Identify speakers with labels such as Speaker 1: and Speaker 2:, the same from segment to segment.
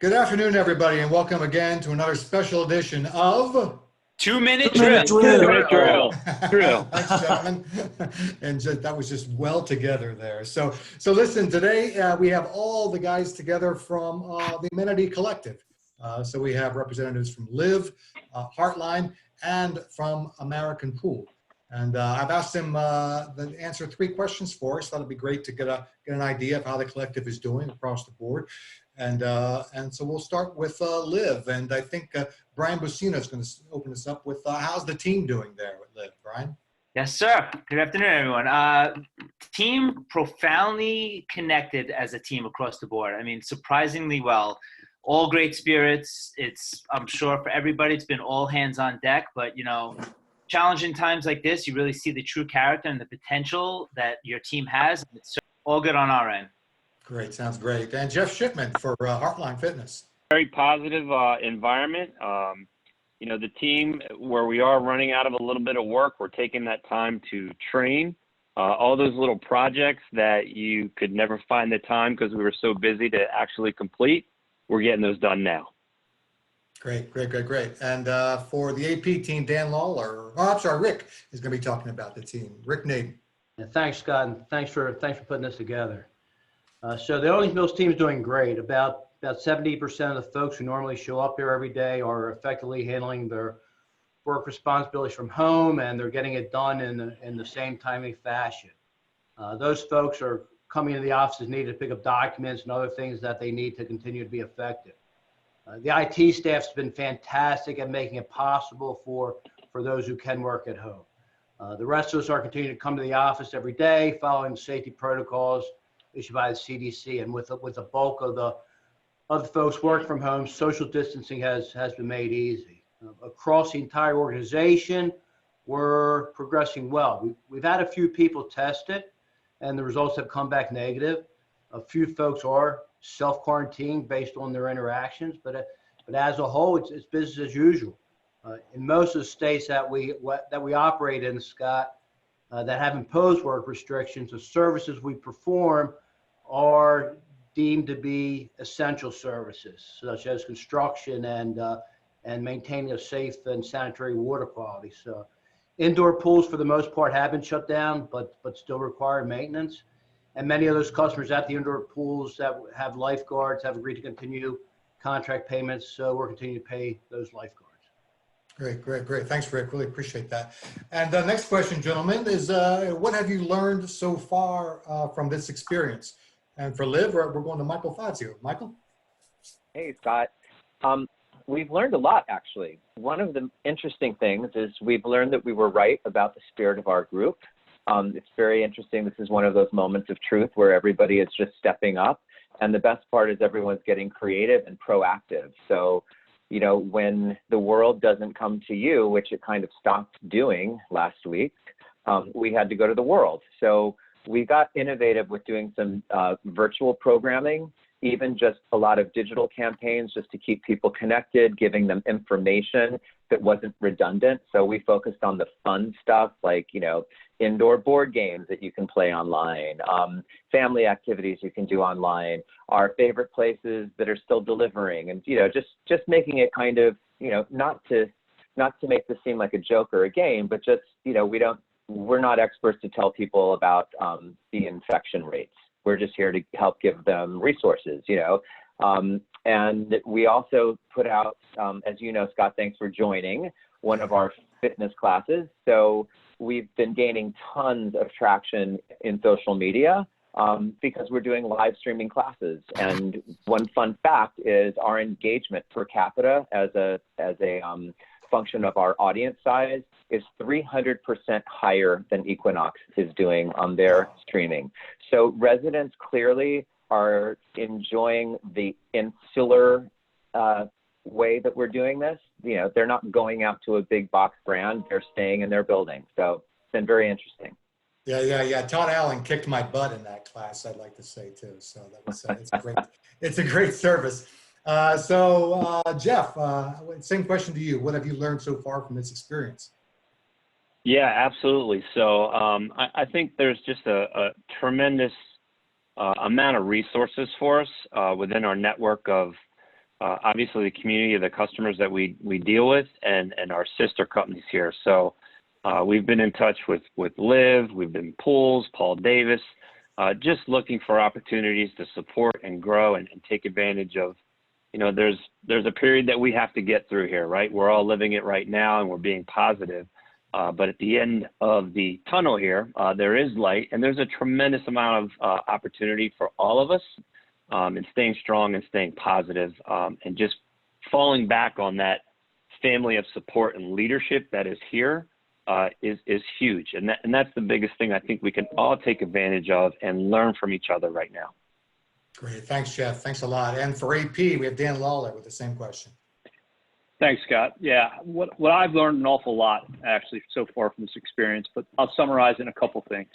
Speaker 1: Good afternoon, everybody, and welcome again to another special edition of
Speaker 2: 2-minute
Speaker 3: 2-minute
Speaker 2: drill.
Speaker 3: drill.
Speaker 2: 2-minute drill.
Speaker 1: Thanks, gentlemen. And that was just well together there. So listen, today we have all the guys together from the Amenity Collective. So we have representatives from Live, Heartline, and from American Pool. And I've asked them to answer 3 questions for us. That'll be great to get an idea of how the collective is doing across the board. And so we'll start with Liv, and I think Brian Buccino is going to open us up with how's the team doing there with Liv, Brian?
Speaker 2: Yes, sir. Good afternoon, everyone. Team profoundly connected as a team across the board. I mean, surprisingly well. All great spirits. I'm sure for everybody, it's been all hands on deck, but challenging times like this, you really see the true character and the potential that your team has. It's all good on our end.
Speaker 1: Great, sounds great. And Jeff Shipman for Heartline Fitness.
Speaker 4: Very positive environment. The team, where we are running out of a little bit of work, we're taking that time to train. All those little projects that you could never find the time because we were so busy to actually complete, we're getting those done now.
Speaker 1: Great. And for the AP team, Dan Lawler, Rick is going to be talking about the team. Rick Naden.
Speaker 3: Yeah, thanks, Scott, and thanks for putting this together. So the Owings Mills team is doing great. About 70% of the folks who normally show up here every day are effectively handling their work responsibilities from home, and they're getting it done in the same timely fashion. Those folks are coming into the offices needed to pick up documents and other things that they need to continue to be effective. The IT staff's been fantastic at making it possible for those who can work at home. The rest of us are continuing to come to the office every day, following the safety protocols issued by the CDC, and with the bulk of the other folks work from home, social distancing has been made easy. Across the entire organization, we're progressing well. We've had a few people tested, and the results have come back negative. A few folks are self-quarantined based on their interactions, but as a whole, it's business as usual. In most of the states that we operate in, Scott, that have imposed work restrictions, the services we perform are deemed to be essential services, such as construction and maintaining a safe and sanitary water quality. So indoor pools, for the most part, have been shut down, but still require maintenance. And many of those customers at the indoor pools that have lifeguards have agreed to continue contract payments, so we're continuing to pay those lifeguards.
Speaker 1: Great. Thanks, Rick. Really appreciate that. And the next question, gentlemen, is what have you learned so far from this experience? And for Liv, we're going to Michael Fazio. Michael?
Speaker 5: Hey, Scott. We've learned a lot, actually. One of the interesting things is we've learned that we were right about the spirit of our group. It's very interesting. This is one of those moments of truth where everybody is just stepping up. And the best part is everyone's getting creative and proactive. So, when the world doesn't come to you, which it kind of stopped doing last week, we had to go to the world. So we got innovative with doing some virtual programming, even just a lot of digital campaigns just to keep people connected, giving them information that wasn't redundant. So we focused on the fun stuff like, indoor board games that you can play online, family activities you can do online, our favorite places that are still delivering, and just making it kind of not to make this seem like a joke or a game, but just we're not experts to tell people about the infection rates. We're just here to help give them resources, and we also put out, as you know, Scott, thanks for joining, one of our fitness classes. So we've been gaining tons of traction in social media because we're doing live streaming classes. And one fun fact is our engagement per capita as a function of our audience size is 300% higher than Equinox is doing on their streaming. So residents clearly are enjoying the insular way that we're doing this. They're not going out to a big box brand, they're staying in their building. So it's been very interesting.
Speaker 1: Yeah. Todd Allen kicked my butt in that class, I'd like to say too. So that was it's great. It's a great service. So Jeff, same question to you. What have you learned so far from this experience?
Speaker 4: Yeah, absolutely. So I think there's just a tremendous amount of resources for us within our network of obviously the community of the customers that we deal with, and our sister companies here. So we've been in touch with Liv, we've been Pools, Paul Davis, just looking for opportunities to support and grow and take advantage of, there's a period that we have to get through here, right? We're all living it right now and we're being positive. But at the end of the tunnel here, there is light, and there's a tremendous amount of opportunity for all of us, and staying strong and staying positive, and just falling back on that family of support and leadership that is here is huge. And that's the biggest thing I think we can all take advantage of and learn from each other right now.
Speaker 1: Great. Thanks, Jeff. Thanks a lot. And for AP, we have Dan Lawler with the same question.
Speaker 6: Thanks, Scott. Yeah, what I've learned an awful lot actually so far from this experience, but I'll summarize in a couple things.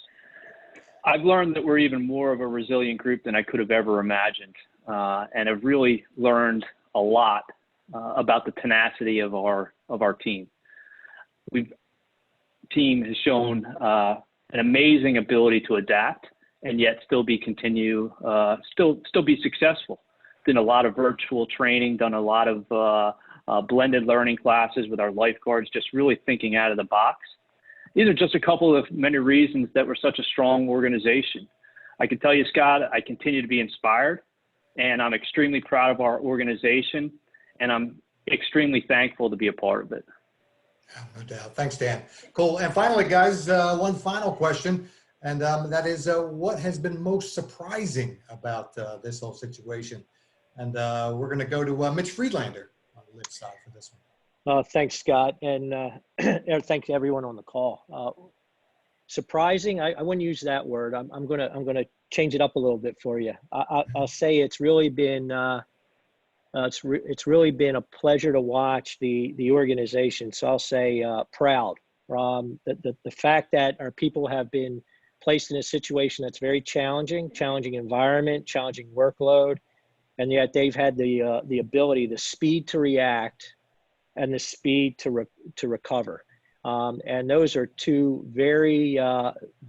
Speaker 6: I've learned that we're even more of a resilient group than I could have ever imagined, and I've really learned a lot about the tenacity of our team. Team has shown an amazing ability to adapt and yet still be successful. Done a lot of virtual training, done a lot of blended learning classes with our lifeguards, just really thinking out of the box. These are just a couple of many reasons that we're such a strong organization. I can tell you, Scott, I continue to be inspired, and I'm extremely proud of our organization, and I'm extremely thankful to be a part of it.
Speaker 1: No doubt. Thanks, Dan. Cool. And finally, guys, one final question, and that is, what has been most surprising about this whole situation? And we're going to go to Mitch Friedlander on the Liv side for this one.
Speaker 7: Thanks, Scott, and thanks to everyone on the call. Surprising, I wouldn't use that word. I'm gonna change it up a little bit for you. I'll say it's really been it's really been a pleasure to watch the organization. So I'll say proud. The fact that our people have been placed in a situation that's very challenging environment, challenging workload, and yet they've had the ability, the speed to react, and the speed to recover. And those are two very,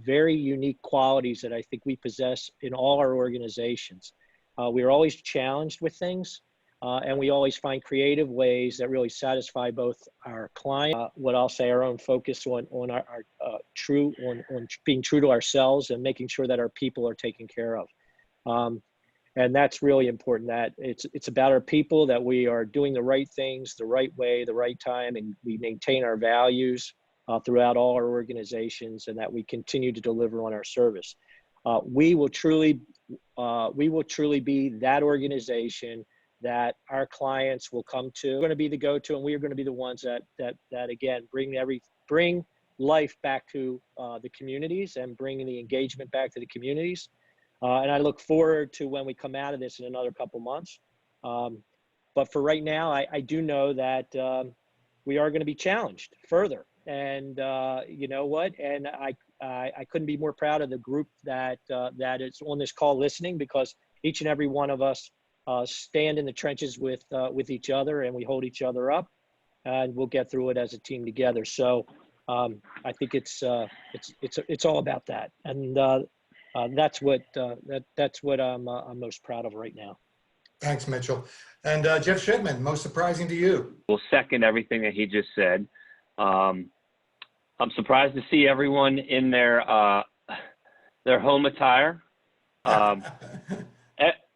Speaker 7: very unique qualities that I think we possess in all our organizations. We're always challenged with things, and we always find creative ways that really satisfy both our client, what I'll say, our own focus on being true to ourselves and making sure that our people are taken care of. And that's really important, that it's about our people, that we are doing the right things, the right way, the right time, and we maintain our values throughout all our organizations, and that we continue to deliver on our service. We will truly be that organization that our clients will come to. We're going to be the go-to, and we are going to be the ones that again bring life back to the communities and bring the engagement back to the communities. And I look forward to when we come out of this in another couple months. But for right now, I do know that we are going to be challenged further. And you know what? And I couldn't be more proud of the group that is on this call listening, because each and every one of us stand in the trenches with each other, and we hold each other up, and we'll get through it as a team together. So I think it's all about that. And that's what I'm most proud of right now.
Speaker 1: Thanks, Mitchell. And Jeff Shipman, most surprising to you?
Speaker 4: We'll second everything that he just said. I'm surprised to see everyone in their home attire.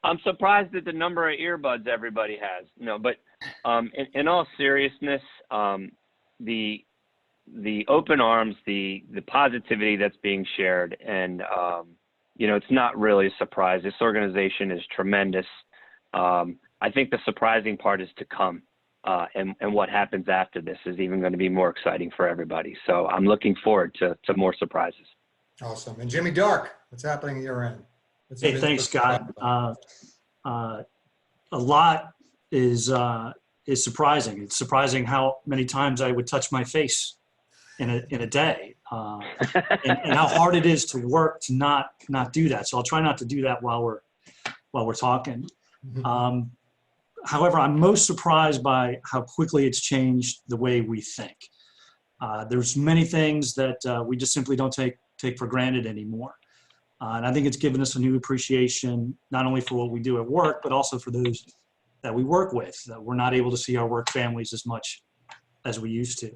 Speaker 4: I'm surprised at the number of earbuds everybody has. But in all seriousness, the open arms, the positivity that's being shared, and it's not really a surprise. This organization is tremendous. I think the surprising part is to come, and what happens after this is even going to be more exciting for everybody. So I'm looking forward to more surprises.
Speaker 1: Awesome. And Jimmy Dark, what's happening at your end?
Speaker 8: Hey, thanks, Scott. A lot is surprising. It's surprising how many times I would touch my face in a day, and how hard it is to work to not do that. So I'll try not to do that while we're talking. However, I'm most surprised by how quickly it's changed the way we think. There's many things that we just simply don't take for granted anymore. And I think it's given us a new appreciation, not only for what we do at work, but also for those that we work with, that we're not able to see our work families as much as we used to.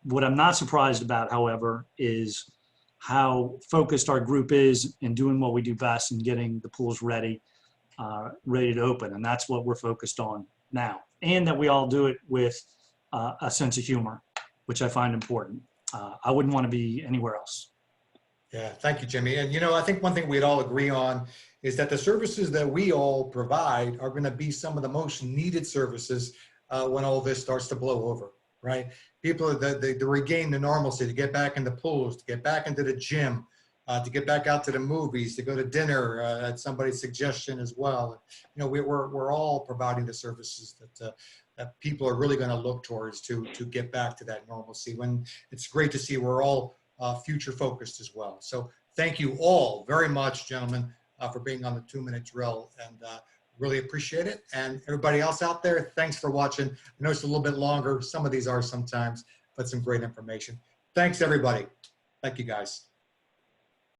Speaker 8: What I'm not surprised about, however, is how focused our group is in doing what we do best and getting the pools ready to open. And that's what we're focused on now. And that we all do it with a sense of humor, which I find important. I wouldn't want to be anywhere else.
Speaker 1: Yeah, thank you, Jimmy. And I think one thing we'd all agree on is that the services that we all provide are going to be some of the most needed services when all this starts to blow over, right? People, they regain the normalcy, to get back in the pools, to get back into the gym, to get back out to the movies, to go to dinner at somebody's suggestion as well. We're all providing the services that people are really going to look towards to get back to that normalcy. When it's great to see we're all future focused as well. So thank you all very much, gentlemen, for being on the 2-minute drill, and really appreciate it. And everybody else out there, thanks for watching. I know it's a little bit longer. Some of these are sometimes, but some great information. Thanks, everybody. Thank you, guys.